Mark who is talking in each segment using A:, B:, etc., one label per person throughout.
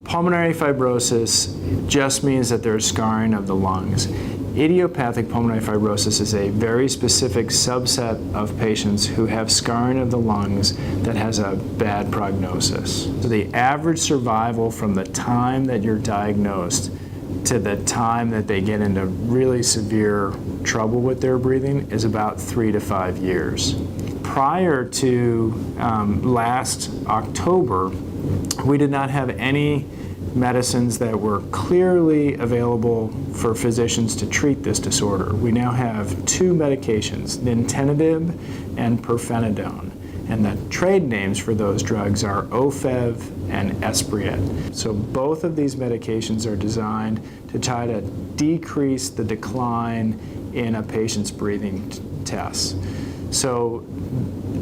A: Pulmonary fibrosis just means that there's scarring of the lungs. Idiopathic pulmonary fibrosis is a very specific subset of patients who have scarring of the lungs that has a bad prognosis. So the average survival from the time that you're diagnosed to the time that they get into really severe trouble with their breathing is about 3 to 5 years. Prior to last October, we did not have any medicines that were clearly available for physicians to treat this disorder. We now have 2 medications, Nintedanib and Pirfenidone. And the trade names for those drugs are Ofev and Esbriet. So both of these medications are designed to try to decrease the decline in a patient's breathing tests. So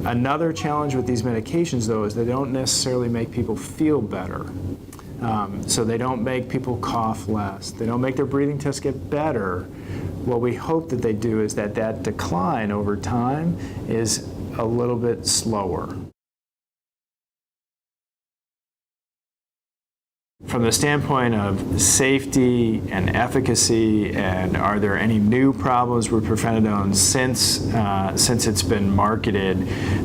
A: another challenge with these medications, though, is they don't necessarily make people feel better. So they don't make people cough less. They don't make their breathing tests get better. What we hope that they do is that that decline over time is a little bit slower. From the standpoint of safety and efficacy, and are there any new problems with Pirfenidone since it's been marketed,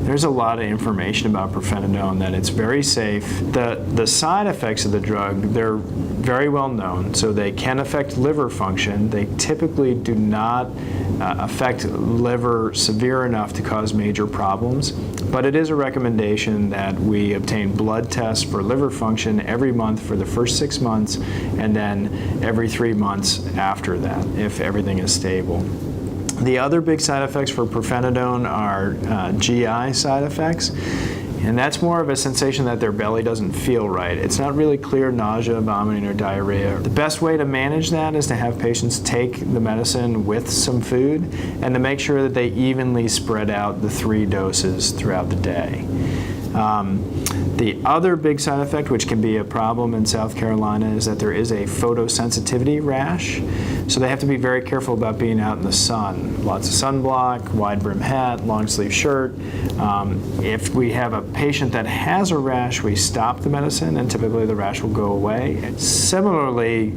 A: there's a lot of information about Pirfenidone that it's very safe. The side effects of the drug, they're very well known, so they can affect liver function. They typically do not affect liver severe enough to cause major problems, but it is a recommendation that we obtain blood tests for liver function every month for the first 6 months, and then every 3 months after that, if everything is stable. The other big side effects for Pirfenidone are GI side effects, and that's more of a sensation that their belly doesn't feel right. It's not really clear nausea, vomiting, or diarrhea. The best way to manage that is to have patients take the medicine with some food and to make sure that they evenly spread out the 3 doses throughout the day. The other big side effect, which can be a problem in South Carolina, is that there is a photosensitivity rash. So they have to be very careful about being out in the sun. Lots of sunblock, wide brim hat, long sleeve shirt. If we have a patient that has a rash, we stop the medicine and typically the rash will go away. Similarly,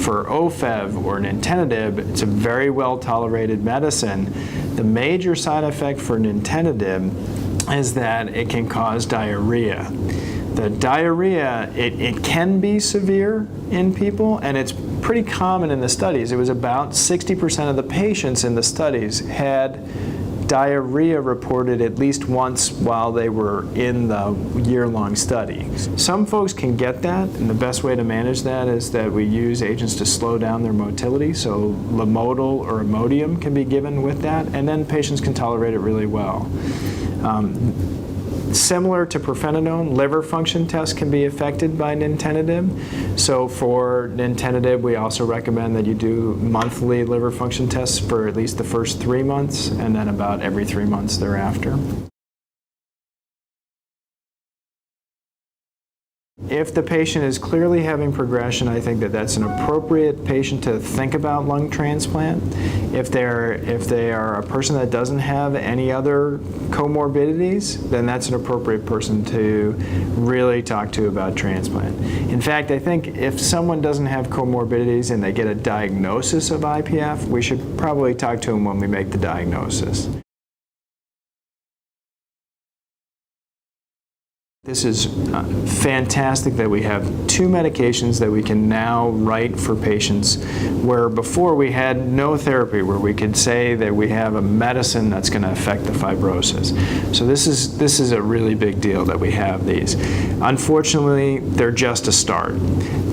A: for Ofev or Nintedanib, it's a very well tolerated medicine. The major side effect for Nintedanib is that it can cause diarrhea. The diarrhea, it can be severe in people, and it's pretty common in the studies. It was about 60% of the patients in the studies had diarrhea reported at least once while they were in the year-long study. Some folks can get that, and the best way to manage that is that we use agents to slow down their motility, so Lamodal or Imodium can be given with that, and then patients can tolerate it really well. Similar to Pirfenidone, liver function tests can be affected by Nintedanib. So for Nintedanib, we also recommend that you do monthly liver function tests for at least the first 3 months, and then about every 3 months thereafter. If the patient is clearly having progression, I think that that's an appropriate patient to think about lung transplant. If they are a person that doesn't have any other comorbidities, then that's an appropriate person to really talk to about transplant. In fact, I think if someone doesn't have comorbidities and they get a diagnosis of IPF, we should probably talk to them when we make the diagnosis. This is fantastic that we have 2 medications that we can now write for patients, where before we had no therapy, where we could say that we have a medicine that's going to affect the fibrosis. So this is a really big deal that we have these. Unfortunately, they're just a start.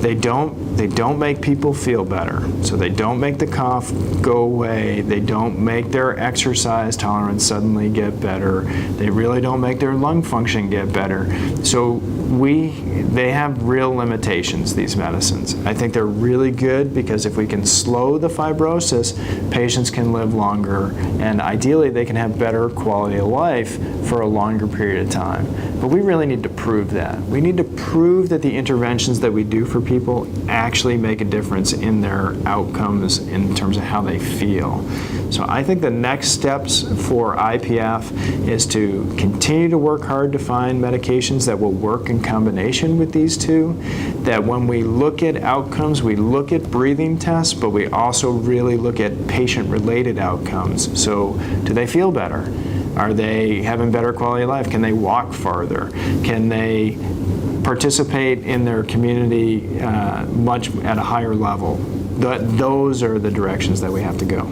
A: They don't make people feel better. So they don't make the cough go away. They don't make their exercise tolerance suddenly get better. They really don't make their lung function get better. So they have real limitations, these medicines. I think they're really good because if we can slow the fibrosis, patients can live longer, and ideally they can have better quality of life for a longer period of time. But we really need to prove that. We need to prove that the interventions that we do for people actually make a difference in their outcomes in terms of how they feel. So I think the next steps for IPF is to continue to work hard to find medications that will work in combination with these two, that when we look at outcomes, we look at breathing tests, but we also really look at patient-related outcomes. So do they feel better? Are they having better quality of life? Can they walk farther? Can they participate in their community much at a higher level? Those are the directions that we have to go.